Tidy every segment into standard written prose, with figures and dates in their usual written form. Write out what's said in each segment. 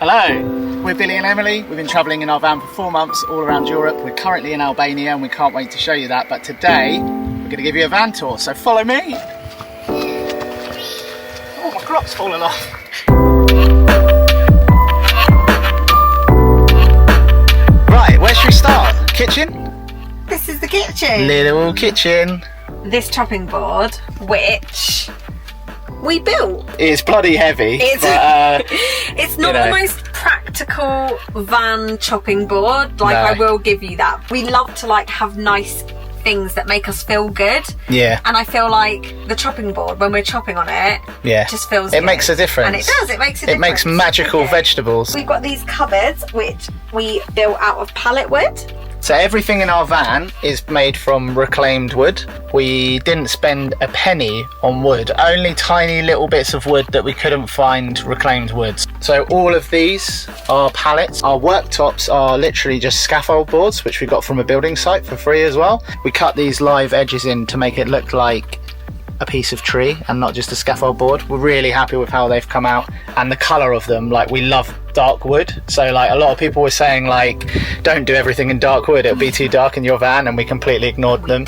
Hello, we're Billy and Emily. We've been travelling in our van for 4 months all around Europe. We're currently in Albania and we can't wait to show you that. But today, we're going to give you a van tour, so follow me. Oh, my clock's fallen off. Right, where should we start? Kitchen? This is the kitchen. Little kitchen. This chopping board, which we built. It's bloody heavy. It's, but, it's not the most practical van chopping board. Like, I will give you that. We love to have nice things that make us feel good. Yeah. And I feel like the chopping board, when we're chopping on it, just feels good. It makes a difference. And it does, it makes a difference. It makes magical vegetables. We've got these cupboards, which we built out of pallet wood. So everything in our van is made from reclaimed wood. We didn't spend a penny on wood, only tiny little bits of wood that we couldn't find reclaimed woods. So all of these are pallets. Our worktops are literally just scaffold boards, which we got from a building site for free as well. We cut these live edges in to make it look like a piece of tree and not just a scaffold board. We're really happy with how they've come out and the colour of them. We love dark wood, so a lot of people were saying don't do everything in dark wood, it'll be too dark in your van, and we completely ignored them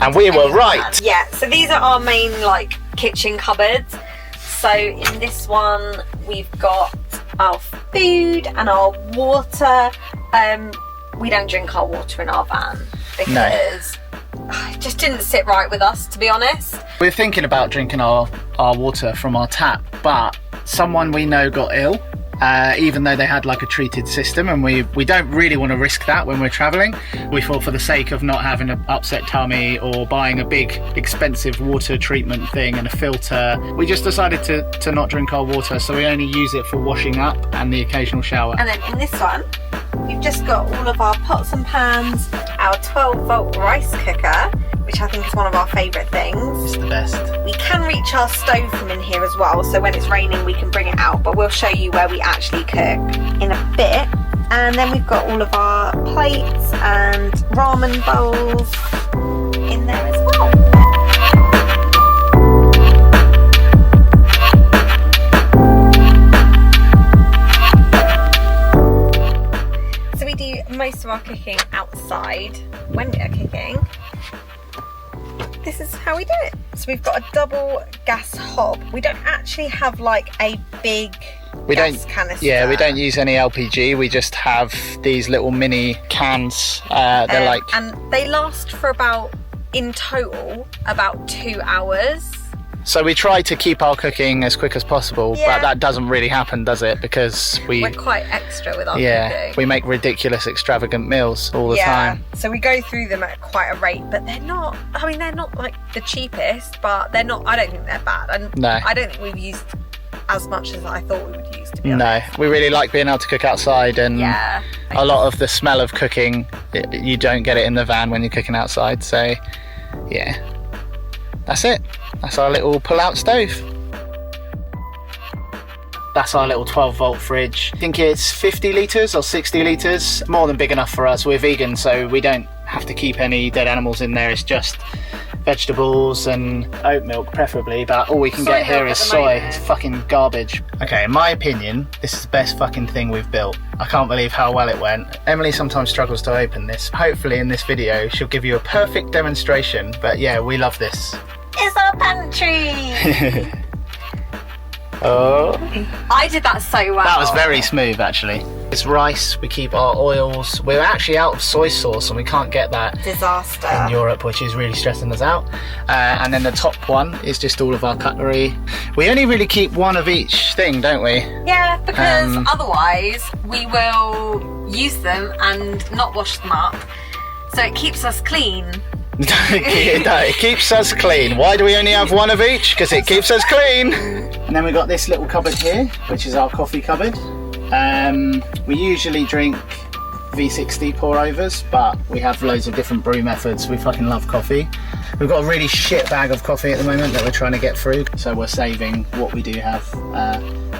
and we were right. Yeah, so these are our main kitchen cupboards. So in this one we've got our food and our water. We don't drink our water in our van because it just didn't sit right with us, to be honest. We're thinking about drinking our water from our tap, but someone we know got ill, even though they had a treated system, and we don't really want to risk that when we're travelling. We thought, for the sake of not having an upset tummy or buying a big expensive water treatment thing and a filter, we just decided to not drink our water, so we only use it for washing up and the occasional shower. And then in this one we've just got all of our pots and pans, our 12-volt rice cooker, which I think is one of our favourite things. It's the best. We can reach our stove from in here as well, so when it's raining we can bring it out, but we'll show you where we actually cook in a bit. And then we've got all of our plates and ramen bowls in there as well. So we do most of our cooking outside when we are cooking. This is how we do it. So we've got a double gas hob. We don't actually have a big gas canister. Yeah, we don't use any LPG. We just have these little mini cans. They're and they last for in total, about 2 hours. So we try to keep our cooking as quick as possible, but that doesn't really happen, does it? Because we're quite extra with our cooking. We make ridiculous, extravagant meals all the time. So we go through them at quite a rate, but they're not, they're not the cheapest, but they're not, I don't think they're bad. And no. I don't think we've used as much as I thought we would use, to be honest. No, we really like being able to cook outside, and a lot of the smell of cooking, you don't get it in the van when you're cooking outside, so yeah. That's it. That's our little pull-out stove. That's our little 12-volt fridge. I think it's 50 litres or 60 litres. More than big enough for us. We're vegan, so we don't have to keep any dead animals in there. It's just vegetables and oat milk, preferably, but all we can get here is soy. It's fucking garbage. Okay, in my opinion, this is the best fucking thing we've built. I can't believe how well it went. Emily sometimes struggles to open this. Hopefully in this video she'll give you a perfect demonstration, but yeah, we love this. It's our pantry! Oh. I did that so well. That was very smooth, actually. It's rice, we keep our oils. We're actually out of soy sauce and we can't get that disaster in Europe, which is really stressing us out. And then the top one is just all of our cutlery. We only really keep one of each thing, don't we? Yeah, because otherwise we will use them and not wash them up. So it keeps us clean. It keeps us clean. Why do we only have one of each? Because it keeps us clean. And then we've got this little cupboard here, which is our coffee cupboard. We usually drink V60 pour overs, but we have loads of different brew methods. We fucking love coffee. We've got a really shit bag of coffee at the moment that we're trying to get through, so we're saving what we do have.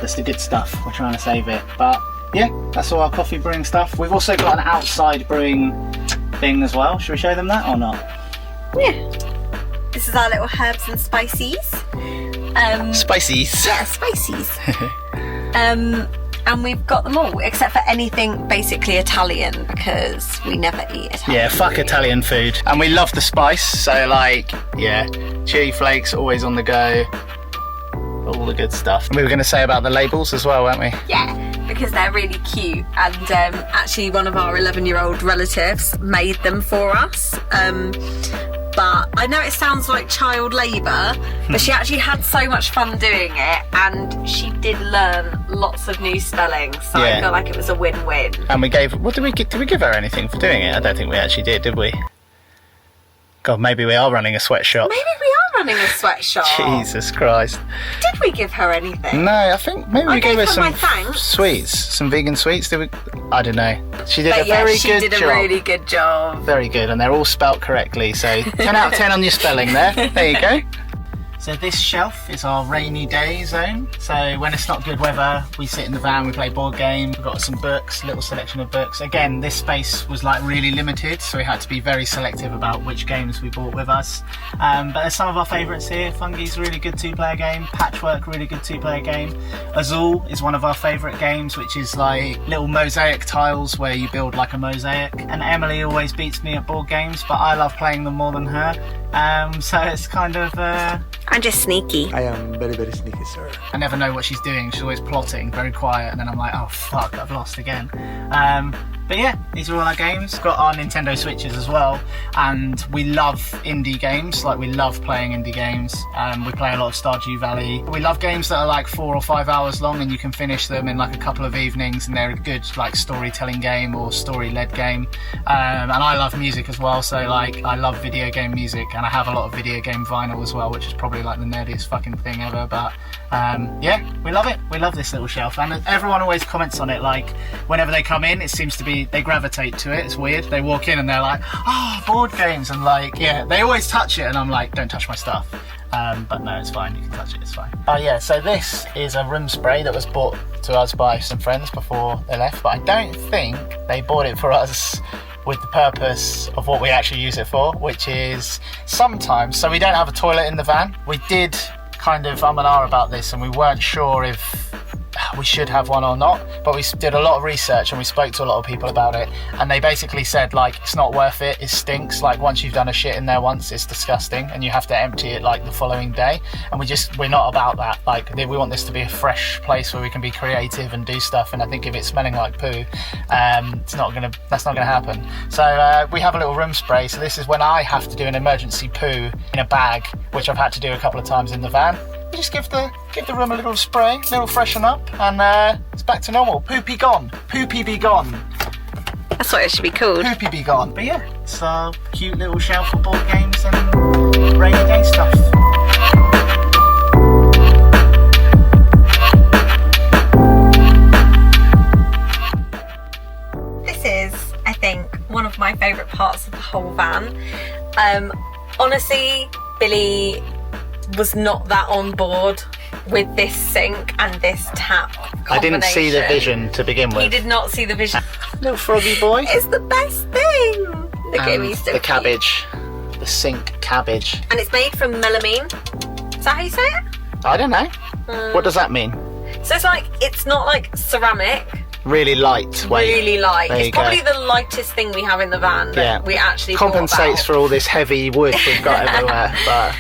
That's the good stuff. We're trying to save it, but yeah, that's all our coffee brewing stuff. We've also got an outside brewing thing as well. Should we show them that or not? Yeah. This is our little herbs and spices. Spices. Yeah, spices. and we've got them all except for anything basically Italian, because we never eat Italian. Yeah, fuck food. Italian food. And we love the spice, so like, yeah, chili flakes always on the go, all the good stuff. We were going to say about the labels as well, weren't we? Yeah, because they're really cute, and actually one of our 11-year-old relatives made them for us. But I know it sounds like child labour, but she actually had so much fun doing it, and she did learn lots of new spelling, so I feel like it was a win-win. And we gave, what did we give her anything for doing it? I don't think we actually did we? God, maybe we are running a sweatshop. Maybe we are running a sweatshop. Jesus Christ. Did we give her anything? No, I think maybe we gave her some my thanks. sweets, some vegan sweets. Did we? I don't know. She did a very good job. She did a really good job. Very good, and they're all spelt correctly. So 10 out of 10 on your spelling there. There you go. So this shelf is our rainy day zone. So when it's not good weather, we sit in the van, we play board games. We've got some books, little selection of books. Again, this space was like really limited, so we had to be very selective about which games we brought with us. But there's some of our favourites here. Fungi's a really good 2-player game. Patchwork, really good 2-player game. Azul is one of our favourite games, which is like little mosaic tiles where you build like a mosaic. And Emily always beats me at board games, but I love playing them more than her. So it's kind of... I'm just sneaky. I am very, very sneaky, sir. I never know what she's doing. She's always plotting, very quiet, and then I'm like, oh fuck, I've lost again. But yeah, these are all our games. We've got our Nintendo Switches as well, and we love indie games. Like, we love playing indie games. We play a lot of Stardew Valley. We love games that are like 4 or 5 hours long, and you can finish them in like a couple of evenings, and they're a good like storytelling game or story-led game. And I love music as well, so like I love video game music, and I have a lot of video game vinyl as well, which is probably like the nerdiest fucking thing ever. But yeah, we love it. We love this little shelf, and everyone always comments on it. Like, whenever they come in, it seems to be they gravitate to it. It's weird. They walk in and they're like, oh, board games, and like, yeah, they always touch it, and I'm like, don't touch my stuff. But no, it's fine, you can touch it, it's fine. Yeah, so this is a room spray that was bought to us by some friends before they left, but I don't think they bought it for us with the purpose of what we actually use it for, which is sometimes, so we don't have a toilet in the van. We did kind of and ah about this, and we weren't sure if we should have one or not, but we did a lot of research and we spoke to a lot of people about it, and they basically said like it's not worth it, it stinks. Like, once you've done a shit in there once, it's disgusting, and you have to empty it like the following day, and we're not about that. Like, we want this to be a fresh place where we can be creative and do stuff, and I think if it's smelling like poo, that's not gonna happen. So we have a little room spray, so this is when I have to do an emergency poo in a bag, which I've had to do a couple of times in the van. We just give the room a little spray, a little freshen up, and it's back to normal. Poopy gone. Poopy be gone. That's what it should be called. Poopy be gone. But yeah, it's a cute little shelf of board games and rainy day stuff. This is, I think, one of my favourite parts of the whole van. Honestly, Billy was not that on board with this sink and this tap combination. I didn't see the vision to begin with. He did not see the vision. Little froggy boy. It's the best thing. Look at me, so the cabbage. The sink cabbage. And it's made from melamine. Is that how you say it? I don't know. What does that mean? So it's like, it's not like ceramic. Really light weight. Really light. There It's probably the lightest thing we have in the van that we actually compensates for all this heavy wood we've got everywhere. But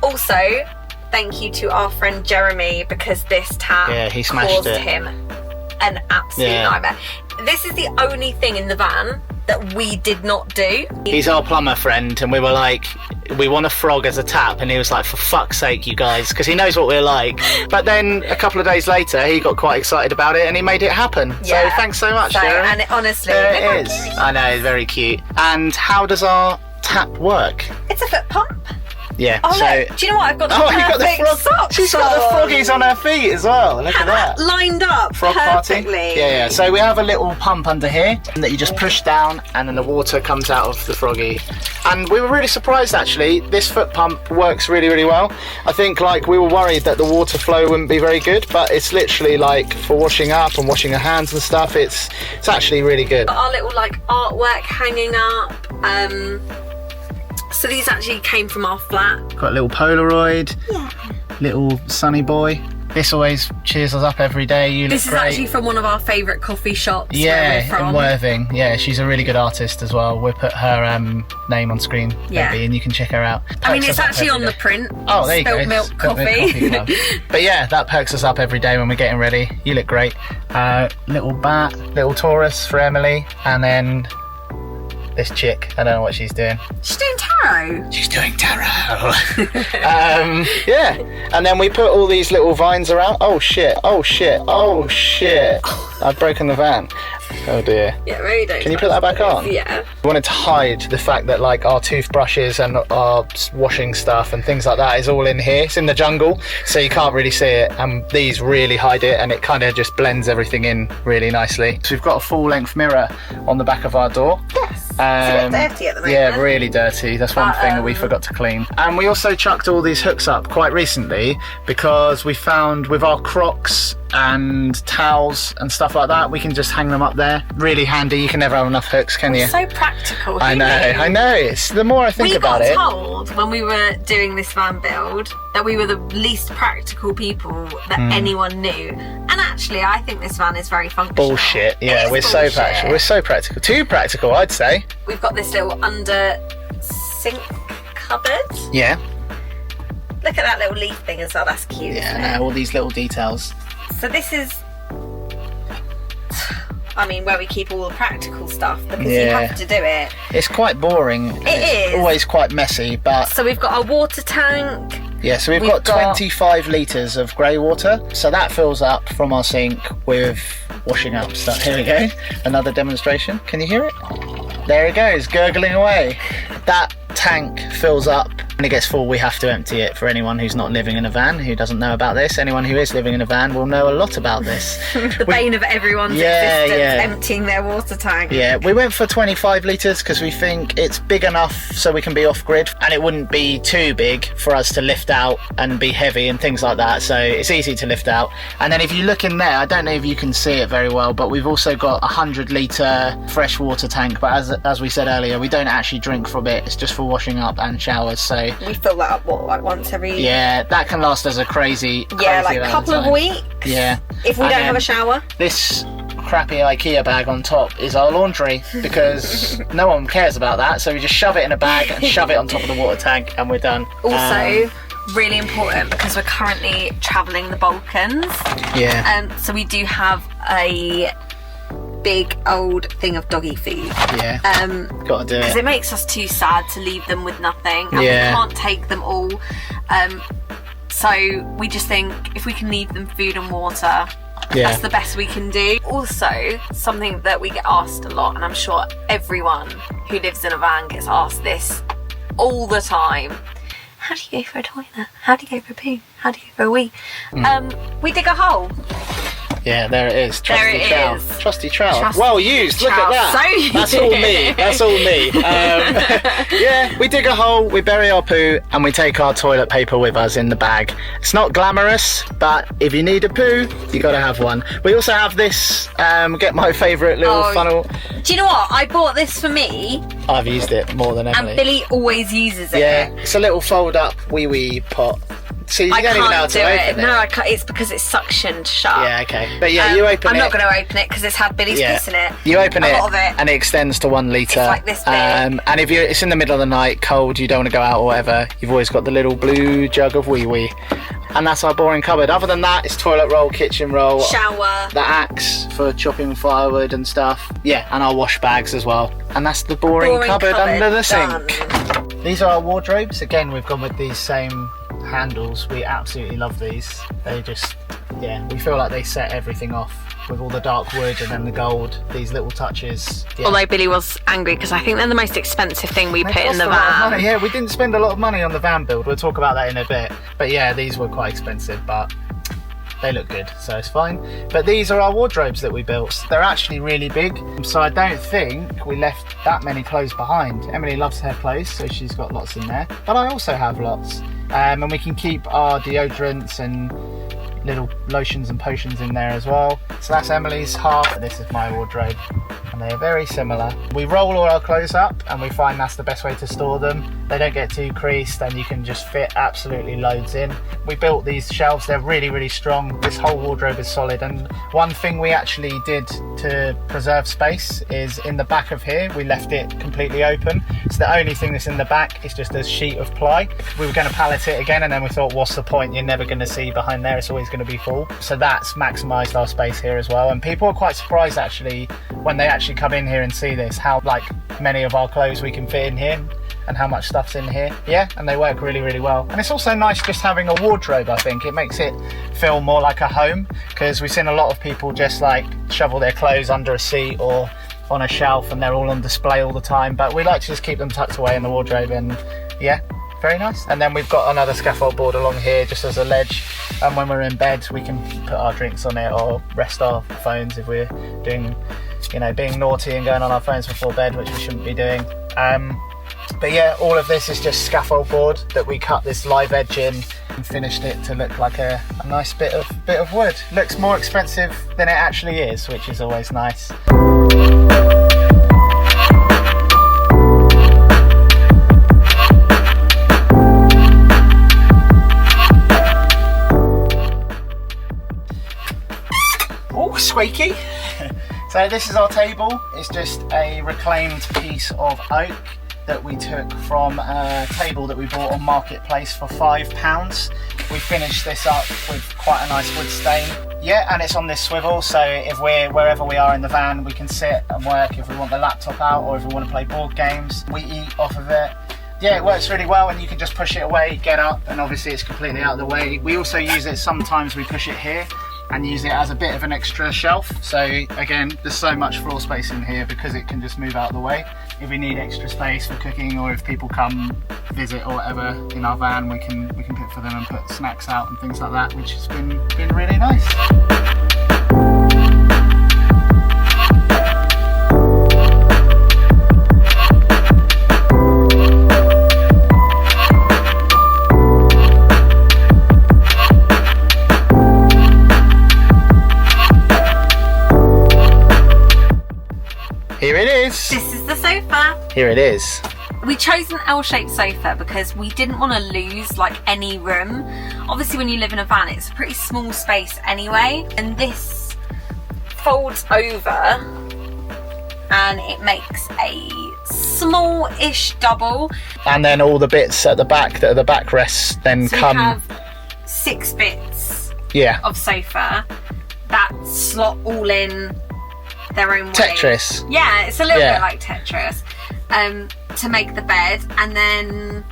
also, thank you to our friend Jeremy, because this tap he smashed caused it. him an absolute nightmare. This is the only thing in the van that we did not do. He's our plumber friend, and we were like, we want a frog as a tap, and he was like, for fuck's sake, you guys, because he knows what we're like. But then a couple of days later, he got quite excited about it, and he made it happen. So thanks so much, Jeremy. And honestly, there it is. I know, it's very cute. And how does our tap work? It's a foot pump. Yeah. Oh, so, look, do you know what? I've got the perfect socks. She's got the froggies on her feet as well. Look at that. Lined up Frog perfectly. Party. Yeah. So we have a little pump under here that you just push down, and then the water comes out of the froggy. And we were really surprised, actually. This foot pump works really, really well. I think like we were worried that the water flow wouldn't be very good, but it's literally like for washing up and washing your hands and stuff. It's actually really good. Our little like artwork hanging up. So these actually came from our flat. Got a little Polaroid, little sunny boy. This always cheers us up every day. You This look is great. actually from one of our favourite coffee shops. Yeah, where we're from. in Worthing. Yeah, she's a really good artist as well. We'll put her name on screen, Yeah. maybe, and you can check her out. I mean, Perks it's us up actually every on the day. print. Oh, there you Spilt go. milk Spilt Milk coffee. Club. But yeah, that perks us up every day when we're getting ready. You look great. Little bat, little Taurus for Emily, and then this chick. I don't know what she's doing. She's doing tarot. She's doing tarot. Yeah, and then we put all these little vines around. Oh shit! Oh shit! Oh shit! I've broken the van. Oh dear. Yeah, really don't. Can you put that back on? Yeah. We wanted to hide the fact that like our toothbrushes and our washing stuff and things like that is all in here. It's in the jungle, so you can't really see it, and these really hide it, and it kind of just blends everything in really nicely. So we've got a full-length mirror on the back of our door. Yes. It's a bit dirty at the moment. Yeah, really dirty. That's one thing that we forgot to clean. And we also chucked all these hooks up quite recently because we found with our Crocs and towels and stuff like that, we can just hang them up there. Really handy. You can never have enough hooks, can you? So practical. I know. It's the more I think about it. We got told when we were doing this van build that we were the least practical people that anyone knew. And actually, I think this van is very functional. Bullshit. Yeah, It we're is so bullshit. practical. We're so practical. Too practical, I'd say. We've got this little under sink cupboard. Yeah. Look at that little leaf thing as well. That's cute. Yeah, isn't I it? know, all these little details. So this is, I mean, where we keep all the practical stuff because you Yeah. have to do it. It's quite boring. It is. Always quite messy, but So we've got a water tank. yeah, so we've We've got got 25 litres of grey water. So that fills up from our sink with washing up stuff. Here we go. Another demonstration. Can you hear it? There it goes, gurgling away. That tank fills up. When it gets full, we have to empty it. For anyone who's not living in a van, who doesn't know about this, anyone who is living in a van will know a lot about this. The bane of everyone's existence, emptying their water tank. Yeah, we went for 25 litres because we think it's big enough so we can be off-grid, and it wouldn't be too big for us to lift out and be heavy and things like that, so it's easy to lift out. And then if you look in there, I don't know if you can see it very well, but we've also got a 100-litre fresh water tank, but as we said earlier, we don't actually drink from it. It's just for washing up and showers, so We fill that up, like once every... yeah, that can last us a crazy like a amount couple of time. weeks. Yeah. If we And don't have then a shower. This crappy IKEA bag on top is our laundry because no one cares about that, so we just shove it in a bag and shove it on top of the water tank and we're done. Also, really important because we're currently travelling the Balkans. Yeah. So we do have a big old thing of doggy food. Yeah. Gotta do Because it. it makes us too sad to leave them with nothing, and Yeah. we can't take them all. So we just think if we can leave them food and water, Yeah. that's the best we can do. Also, something that we get asked a lot, and I'm sure everyone who lives in a van gets asked this all the time. How do you go for a toilet? How do you go for a poo? How do you go for a wee? We dig a hole. Yeah, there it is. Trusty There it trowel. is. Trusty trowel. Trusty Well used. Look at trowel. that. So used. That's all me. That's all me. Yeah, we dig a hole, we bury our poo, and we take our toilet paper with us in the bag. It's not glamorous, but if you need a poo, you got to have one. We also have this. Get my favourite little funnel. Do you know what? I bought this for me, I've used it more than Emily. and Billy always uses it. Yeah, it's a little fold-up wee pot. See, you I don't even know how can't to do open it. it. No, I can't. It's because it's suctioned shut. Yeah, okay. But yeah, you open I'm it. not going to open it because it's had Billy's piss in it. You open A it, lot of it. and it extends to 1 litre. It's like this big. And if it's in the middle of the night, cold, you don't want to go out or whatever, you've always got the little blue jug of wee. And that's our boring cupboard. Other than that, it's toilet roll, kitchen roll, Shower. the axe for chopping firewood and stuff. Yeah, and our wash bags as well. And that's the boring cupboard under the sink. Done. These are our wardrobes. Again, we've gone with these same handles. We absolutely love these. They just, yeah, we feel like they set everything off with all the dark wood and then the gold, these little touches. Yeah. Although Billy was angry because I think they're the most expensive thing we They put in cost the a lot of van. money. Yeah, we didn't spend a lot of money on the van build. We'll talk about that in a bit. But yeah, these were quite expensive, but they look good, so it's fine. But these are our wardrobes that we built. They're actually really big, so I don't think we left that many clothes behind. Emily loves her clothes, so she's got lots in there. But I also have lots. And we can keep our deodorants and little lotions and potions in there as well. So that's Emily's half. This is my wardrobe. And they are very similar. We roll all our clothes up and we find that's the best way to store them. They don't get too creased, and you can just fit absolutely loads in. We built these shelves, they're really, really strong. This whole wardrobe is solid, and one thing we actually did to preserve space is in the back of here, we left it completely open. So the only thing that's in the back is just a sheet of ply. We were going to pallet it again, and then we thought, what's the point? You're never going to see behind there, it's always going to be full. So that's maximised our space here as well. And people are quite surprised actually when they actually come in here and see this, how like many of our clothes we can fit in here and how much stuff's in here. Yeah, and they work really, really well. And it's also nice just having a wardrobe. I think it makes it feel more like a home, because we've seen a lot of people just like shovel their clothes under a seat or on a shelf and they're all on display all the time, but we like to just keep them tucked away in the wardrobe. And yeah, very nice. And then we've got another scaffold board along here just as a ledge, and when we're in bed we can put our drinks on it or rest our phones if we're doing, you know, being naughty and going on our phones before bed, which we shouldn't be doing. But yeah, all of this is just scaffold board that we cut this live edge in and finished it to look like a nice bit of wood. Looks more expensive than it actually is, which is always nice. Oh, squeaky. So this is our table. It's just a reclaimed piece of oak that we took from a table that we bought on Marketplace for £5. We finished this up with quite a nice wood stain. Yeah, and it's on this swivel, so if we're wherever we are in the van, we can sit and work if we want the laptop out, or if we want to play board games. We eat off of it. Yeah, it works really well, and you can just push it away, get up, and obviously it's completely out of the way. We also use it, sometimes we push it here and use it as a bit of an extra shelf. So again, there's so much floor space in here because it can just move out of the way. If we need extra space for cooking, or if people come visit or whatever in our van, we can cook for them and put snacks out and things like that, which has been really nice. Here it is. This is the sofa. Here it is. We chose an L-shaped sofa because we didn't want to lose like any room. Obviously when you live in a van, it's a pretty small space anyway, and this folds over and it makes a small-ish double. And then all the bits at the back that are the backrests then so come. We have 6 bits of sofa that slot all in their own way. Tetris. Yeah, it's a little bit like Tetris. To make the bed, and then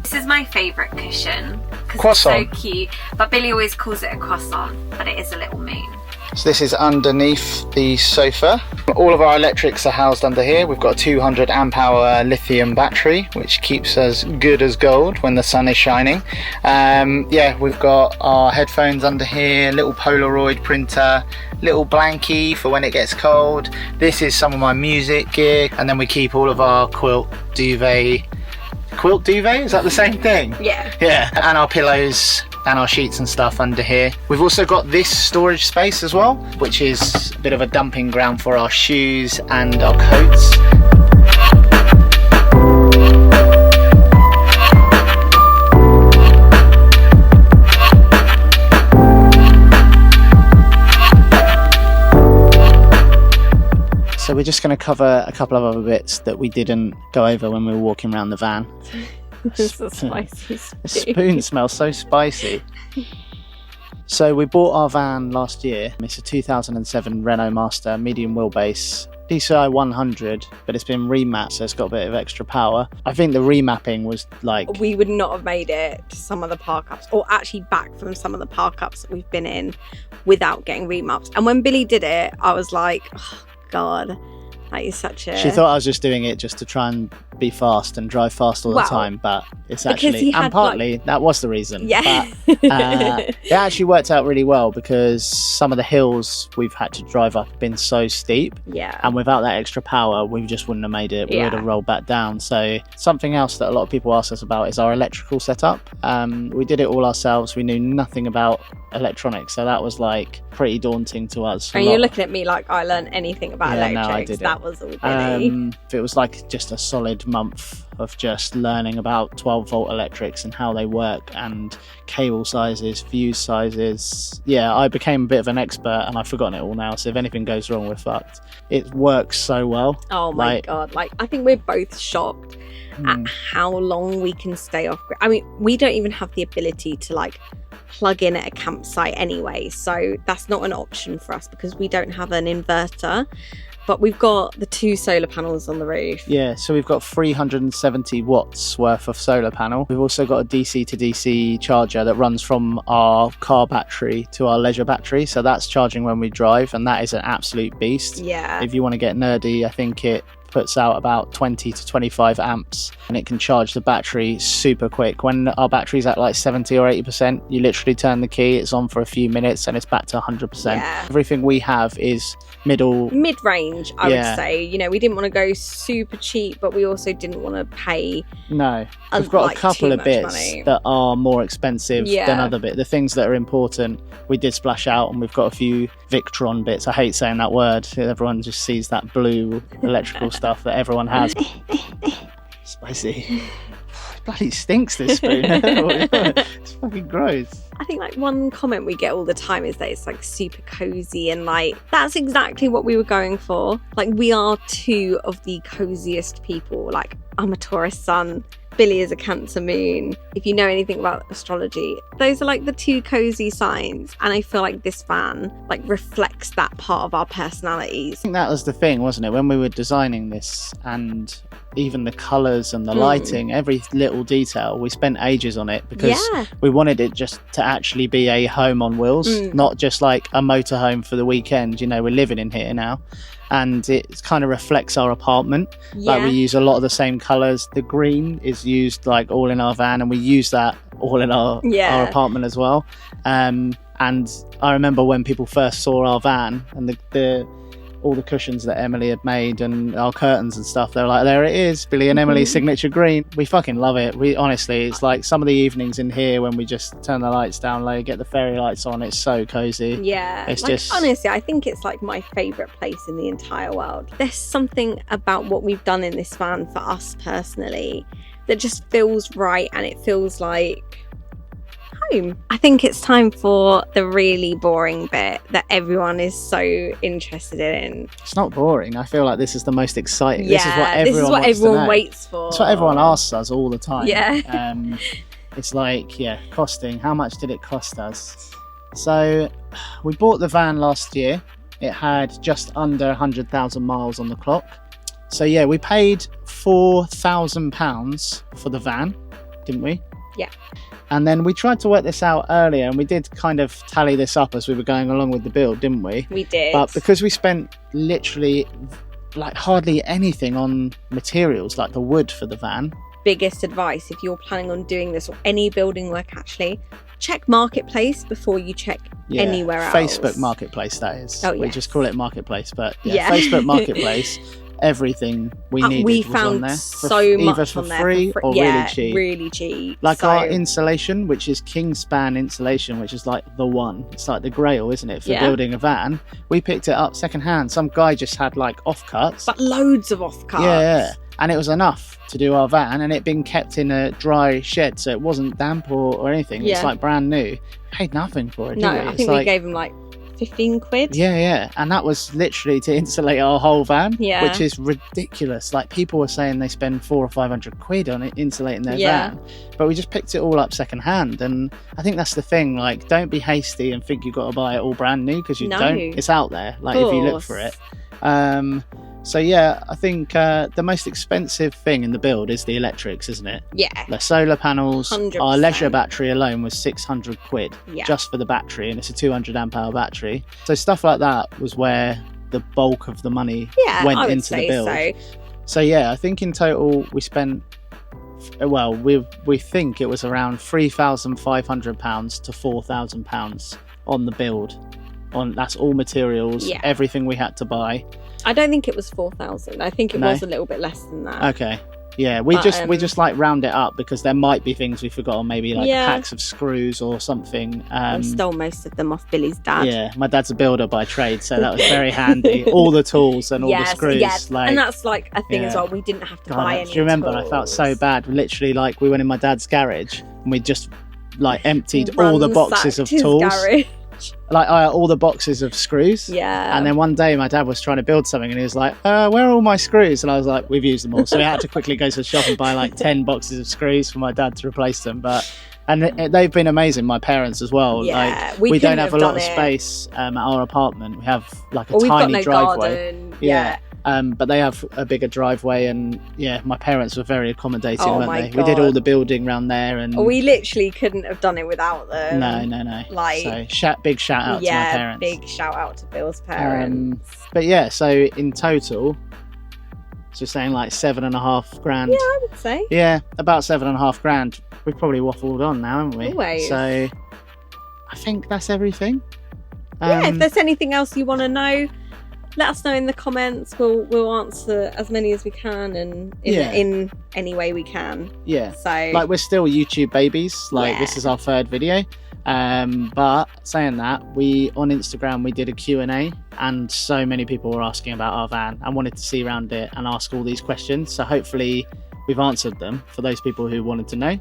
this is my favourite cushion because it's so cute. But Billy always calls it a croissant, but it is a little moon. So this is underneath the sofa. All of our electrics are housed under here. We've got a 200 amp hour lithium battery, which keeps us good as gold when the sun is shining. Yeah, we've got our headphones under here, little Polaroid printer, little blankie for when it gets cold. This is some of my music gear, and then we keep all of our quilt duvet, is that the same thing? Yeah, and our pillows and our sheets and stuff under here. We've also got this storage space as well, which is a bit of a dumping ground for our shoes and our coats. So we're just going to cover a couple of other bits that we didn't go over when we were walking around the van. This is spicy. The spoon smells so spicy. So we bought our van last year. It's a 2007 Renault Master, medium wheelbase, DCI 100, but it's been remapped, so it's got a bit of extra power. I think the remapping was like... We would not have made it to some of the park-ups, or actually back from some of the park-ups that we've been in without getting remapped. And when Billy did it, I was like, oh, God, that is such a... She thought I was just doing it just to try and be fast and drive fast all the time, but it's actually... And partly, that was the reason. Yeah. But it actually worked out really well because some of the hills we've had to drive up have been so steep. Yeah. And without that extra power, we just wouldn't have made it. We would have rolled back down. So something else that a lot of people ask us about is our electrical setup. We did it all ourselves. We knew nothing about electronics, so that was like pretty daunting to us. And you're looking at me like I learned anything about electrics. No, I did that was all Billy. If it was like just a solid month of just learning about 12-volt electrics and how they work, and cable sizes, fuse sizes. Yeah, I became a bit of an expert, and I've forgotten it all now, so if anything goes wrong, we're fucked. It works so well. Oh my God. Like, I think we're both shocked at how long we can stay off grid. I mean, we don't even have the ability to like plug in at a campsite anyway, so that's not an option for us because we don't have an inverter. But we've got the 2 solar panels on the roof. Yeah, so we've got 370 watts worth of solar panel. We've also got a DC to DC charger that runs from our car battery to our leisure battery. So that's charging when we drive, and that is an absolute beast. Yeah. If you want to get nerdy, I think it puts out about 20 to 25 amps, and it can charge the battery super quick. When our battery's at like 70 or 80%, you literally turn the key, it's on for a few minutes, and it's back to 100%. Yeah. Everything we have is mid-range, I would say. You know, we didn't want to go super cheap, but we also didn't want to pay. No, we've got a couple of bits that are more expensive than other bits. The things that are important, we did splash out, and we've got a few Victron bits. I hate saying that word. Everyone just sees that blue electrical stuff that everyone has. Spicy. Bloody stinks, this spoon. It's fucking gross. I think like one comment we get all the time is that it's like super cozy, and like that's exactly what we were going for. Like, we are 2 of the coziest people. Like, I'm a Taurus sun, Billy is a Cancer moon. If you know anything about astrology, those are like the 2 cozy signs, and I feel like this van like reflects that part of our personalities. I think that was the thing, wasn't it, when we were designing this, and even the colours and the lighting, every little detail, we spent ages on it because we wanted it just to actually be a home on wheels, not just like a motorhome for the weekend. You know, we're living in here now, and it kind of reflects our apartment. Like, we use a lot of the same colours. The green is used like all in our van, and we use that all in our apartment as well. And I remember when people first saw our van and the all the cushions that Emily had made and our curtains and stuff, they were like, there it is, Billy and Emily's signature green. We fucking love it. We honestly, it's like some of the evenings in here when we just turn the lights down low, get the fairy lights on, it's so cozy. Yeah, it's like, just honestly, I think it's like my favourite place in the entire world. There's something about what we've done in this van for us personally that just feels right, and it feels like home. I think it's time for the really boring bit that everyone is so interested in. It's not boring. I feel like this is the most exciting. Yeah, this is what everyone waits for. It's what everyone asks us all the time. Yeah. It's like, costing. How much did it cost us? So we bought the van last year. It had just under 100,000 miles on the clock. So yeah, we paid £4,000 for the van, didn't we? Yeah. And then we tried to work this out earlier, and we did kind of tally this up as we were going along with the build, didn't we? We did. But because we spent literally like hardly anything on materials, like the wood for the van. Biggest advice, if you're planning on doing this or any building work actually, check Marketplace before you check anywhere else. Facebook Marketplace, that is. Oh, we just call it Marketplace, but Facebook Marketplace. Everything we needed we was found on there. So much either for on there free or really cheap. Like our insulation, which is Kingspan insulation, which is like the one. It's like the grail, isn't it, for building a van? We picked it up secondhand. Some guy just had like offcuts. But loads of offcuts. Yeah. And it was enough to do our van, and it been kept in a dry shed, so it wasn't damp or anything. It's like brand new. Paid nothing for it, did we? I think we gave him like 15 quid. Yeah, and that was literally to insulate our whole van, which is ridiculous. Like, people were saying they spend 400 or 500 quid on it insulating their van, but we just picked it all up second hand. And I think that's the thing, like, don't be hasty and think you've got to buy it all brand new, because you don't. It's out there, like, if you look for it. So yeah, I think the most expensive thing in the build is the electrics, isn't it? Yeah. The solar panels. 100%. Our leisure battery alone was 600 quid just for the battery, and it's a 200 amp hour battery. So stuff like that was where the bulk of the money went into the build. So yeah, I think in total we spent, well, we think it was around £3,500 to £4,000 on the build. That's all materials, everything we had to buy. I don't think it was 4,000. I think it was a little bit less than that. Okay. Yeah, we just like round it up because there might be things we forgot, or maybe like packs of screws or something. I stole most of them off Billy's dad. Yeah, my dad's a builder by trade, so that was very handy. All the tools and all the screws. Yes, and that's like a thing as well. We didn't have to buy any. Do you remember? tools. I felt so bad. Literally, like we went in my dad's garage and we just like emptied all the boxes of tools. Garage. Like all the boxes of screws. Yeah. And then one day my dad was trying to build something and he was like, where are all my screws? And I was like, we've used them all. So we had to quickly go to the shop and buy like 10 boxes of screws for my dad to replace them. And they've been amazing, my parents as well. Yeah, like, we don't have a lot of space at our apartment. We have like a tiny we've got no driveway. Garden. Yeah. But they have a bigger driveway, and my parents were very accommodating, weren't they? God. We did all the building around there, and we literally couldn't have done it without them. No. Like, so big shout out to my parents. Big shout out to Bill's parents. But yeah, so in total, just saying like $7,500. Yeah, I would say. Yeah, about $7,500. We've probably waffled on now, haven't we? Always. So I think that's everything. If there's anything else you want to know, let us know in the comments. We'll answer as many as we can, and in any way we can. Yeah. So like, we're still YouTube babies. Like this is our 3rd video. But saying that, on Instagram we did a Q&A, and so many people were asking about our van and wanted to see around it and ask all these questions. So hopefully we've answered them for those people who wanted to know.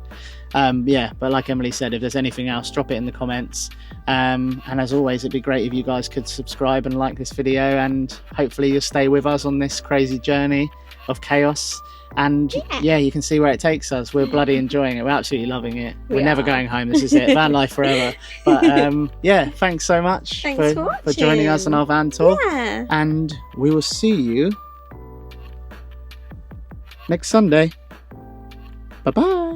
But like Emily said, if there's anything else, drop it in the comments. And as always, it'd be great if you guys could subscribe and like this video, and hopefully you'll stay with us on this crazy journey of chaos. And you can see where it takes us. We're bloody enjoying it. We're absolutely loving it. We're never going home. This is it. Van life forever. But thanks so much for joining us on our van tour. Yeah. And we will see you next Sunday. Bye-bye.